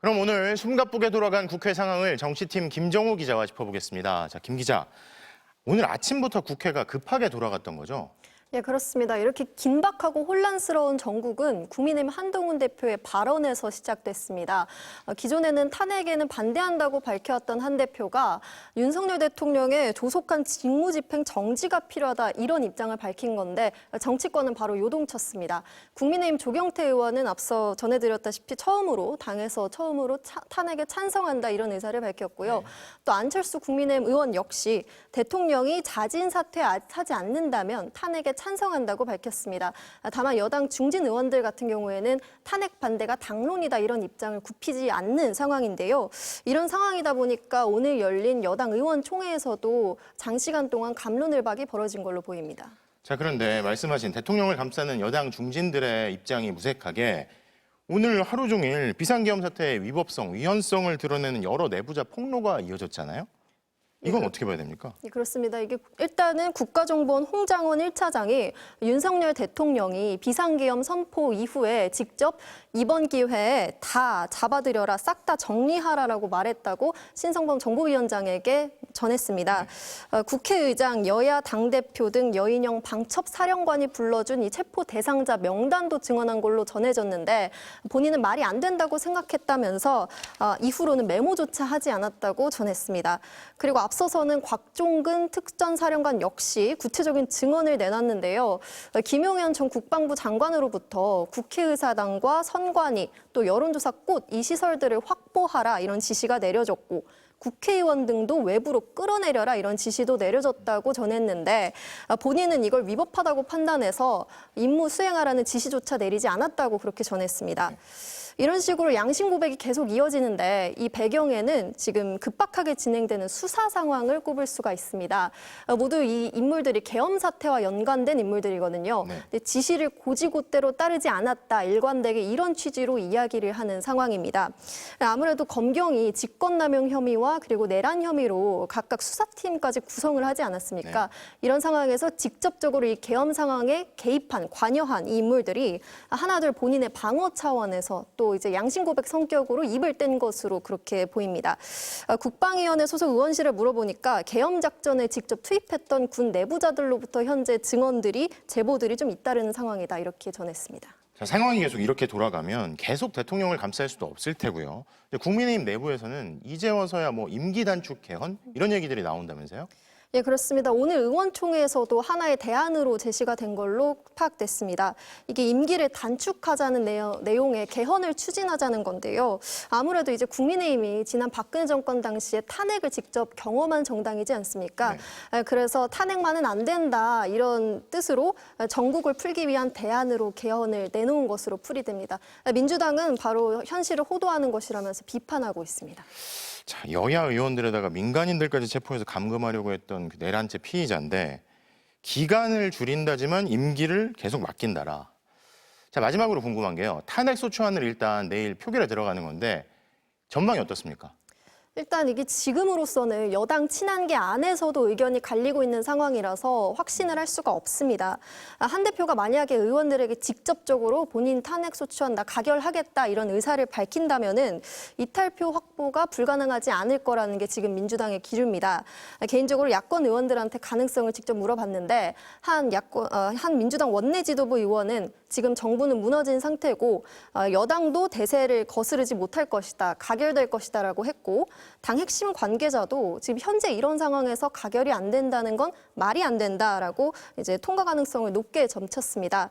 그럼 오늘 숨가쁘게 돌아간 국회 상황을 정치팀 김정우 기자와 짚어보겠습니다. 자, 김 기자, 오늘 아침부터 국회가 급하게 돌아갔던 거죠? 예, 그렇습니다. 이렇게 긴박하고 혼란스러운 정국은 국민의힘 한동훈 대표의 발언에서 시작됐습니다. 기존에는 탄핵에는 반대한다고 밝혀왔던 한 대표가 윤석열 대통령의 조속한 직무집행 정지가 필요하다 이런 입장을 밝힌 건데 정치권은 바로 요동쳤습니다. 국민의힘 조경태 의원은 앞서 전해드렸다시피 당에서 처음으로 탄핵에 찬성한다 이런 의사를 밝혔고요. 네. 또 안철수 국민의힘 의원 역시 대통령이 자진 사퇴하지 않는다면 탄핵에 찬성한다고 밝혔습니다. 다만 여당 중진 의원들 같은 경우에는 탄핵 반대가 당론이다 이런 입장을 굽히지 않는 상황인데요. 이런 상황이다 보니까 오늘 열린 여당 의원총회에서도 장시간 동안 갑론을박이 벌어진 걸로 보입니다. 자, 그런데 말씀하신 대통령을 감싸는 여당 중진들의 입장이 무색하게 오늘 하루 종일 비상계엄 사태의 위법성, 위헌성을 드러내는 여러 내부자 폭로가 이어졌잖아요. 이건 어떻게 봐야 됩니까? 네, 그렇습니다. 이게 일단은 국가정보원 홍장원 1차장이 윤석열 대통령이 비상계엄 선포 이후에 직접 이번 기회에 다 잡아들여라, 싹 다 정리하라라고 말했다고 신성범 정보위원장에게 전했습니다. 국회의장, 여야 당대표 등 여인영 방첩사령관이 불러준 이 체포 대상자 명단도 증언한 걸로 전해졌는데 본인은 말이 안 된다고 생각했다면서 이후로는 메모조차 하지 않았다고 전했습니다. 그리고 앞서서는 곽종근 특전사령관 역시 구체적인 증언을 내놨는데요. 김용현 전 국방부 장관으로부터 국회의사당과 선관위 또 여론조사 꽃 이 시설들을 확보하라 이런 지시가 내려졌고 국회의원 등도 외부로 끌어내려라 이런 지시도 내려졌다고 전했는데 본인은 이걸 위법하다고 판단해서 임무 수행하라는 지시조차 내리지 않았다고 그렇게 전했습니다. 이런 식으로 양심 고백이 계속 이어지는데 이 배경에는 지금 급박하게 진행되는 수사 상황을 꼽을 수가 있습니다. 모두 이 인물들이 계엄 사태와 연관된 인물들이거든요. 네. 근데 지시를 고지고대로 따르지 않았다. 일관되게 이런 취지로 이야기를 하는 상황입니다. 아무래도 검경이 직권남용 혐의와 그리고 내란 혐의로 각각 수사팀까지 구성을 하지 않았습니까? 네. 이런 상황에서 직접적으로 이 계엄 상황에 개입한, 관여한 이 인물들이 하나둘 본인의 방어 차원에서 또 이제 양심 고백 성격으로 입을 뗀 것으로 그렇게 보입니다. 국방위원회 소속 의원실에 물어보니까 계엄 작전에 직접 투입했던 군 내부자들로부터 현재 증언들이 제보들이 좀 잇따르는 상황이다 이렇게 전했습니다. 자, 상황이 계속 이렇게 돌아가면 계속 대통령을 감쌀 수도 없을 테고요. 국민의힘 내부에서는 이제 와서야 뭐 임기 단축 개헌 이런 얘기들이 나온다면서요? 예, 그렇습니다. 오늘 의원총회에서도 하나의 대안으로 제시가 된 걸로 파악됐습니다. 이게 임기를 단축하자는 내용의 개헌을 추진하자는 건데요. 아무래도 이제 국민의힘이 지난 박근혜 정권 당시에 탄핵을 직접 경험한 정당이지 않습니까? 네. 그래서 탄핵만은 안 된다 이런 뜻으로 전국을 풀기 위한 대안으로 개헌을 내놓은 것으로 풀이됩니다. 민주당은 바로 현실을 호도하는 것이라면서 비판하고 있습니다. 자, 여야 의원들에다가 민간인들까지 체포해서 감금하려고 했던 그 내란죄 피의자인데 기간을 줄인다지만 임기를 계속 맡긴다라. 자, 마지막으로 궁금한 게요. 탄핵 소추안을 일단 내일 표결에 들어가는 건데 전망이 어떻습니까? 일단 이게 지금으로서는 여당 친한계 안에서도 의견이 갈리고 있는 상황이라서 확신을 할 수가 없습니다. 한 대표가 만약에 의원들에게 직접적으로 본인 탄핵 소추안 나 가결하겠다 이런 의사를 밝힌다면은 이탈표 확보가 불가능하지 않을 거라는 게 지금 민주당의 기류입니다. 개인적으로 야권 의원들한테 가능성을 직접 물어봤는데 한 민주당 원내 지도부 의원은 지금 정부는 무너진 상태고 여당도 대세를 거스르지 못할 것이다, 가결될 것이다라고 했고 당 핵심 관계자도 지금 현재 이런 상황에서 가결이 안 된다는 건 말이 안 된다라고 이제 통과 가능성을 높게 점쳤습니다.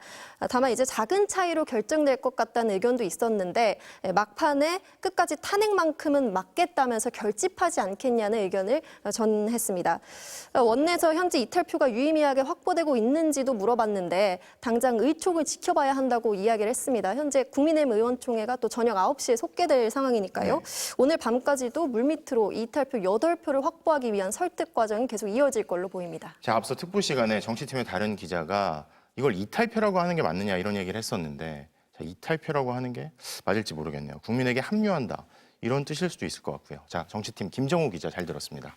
다만 이제 작은 차이로 결정될 것 같다는 의견도 있었는데 막판에 끝까지 탄핵만큼은 막겠다면서 결집하지 않겠냐는 의견을 전했습니다. 원내에서 현재 이탈표가 유의미하게 확보되고 있는지도 물어봤는데 당장 의총을 지켜봐야 한다고 이야기를 했습니다. 현재 국민의힘 의원총회가 또 저녁 9시에 속개될 상황이니까요. 네. 오늘 밤까지도 물밑으로 이탈표 8표를 확보하기 위한 설득 과정이 계속 이어질 걸로 보입니다. 자, 앞서 특보 시간에 정치팀의 다른 기자가 이걸 이탈표라고 하는 게 맞느냐 이런 얘기를 했었는데 자, 이탈표라고 하는 게 맞을지 모르겠네요. 국민에게 합류한다 이런 뜻일 수도 있을 것 같고요. 자, 정치팀 김정우 기자 잘 들었습니다.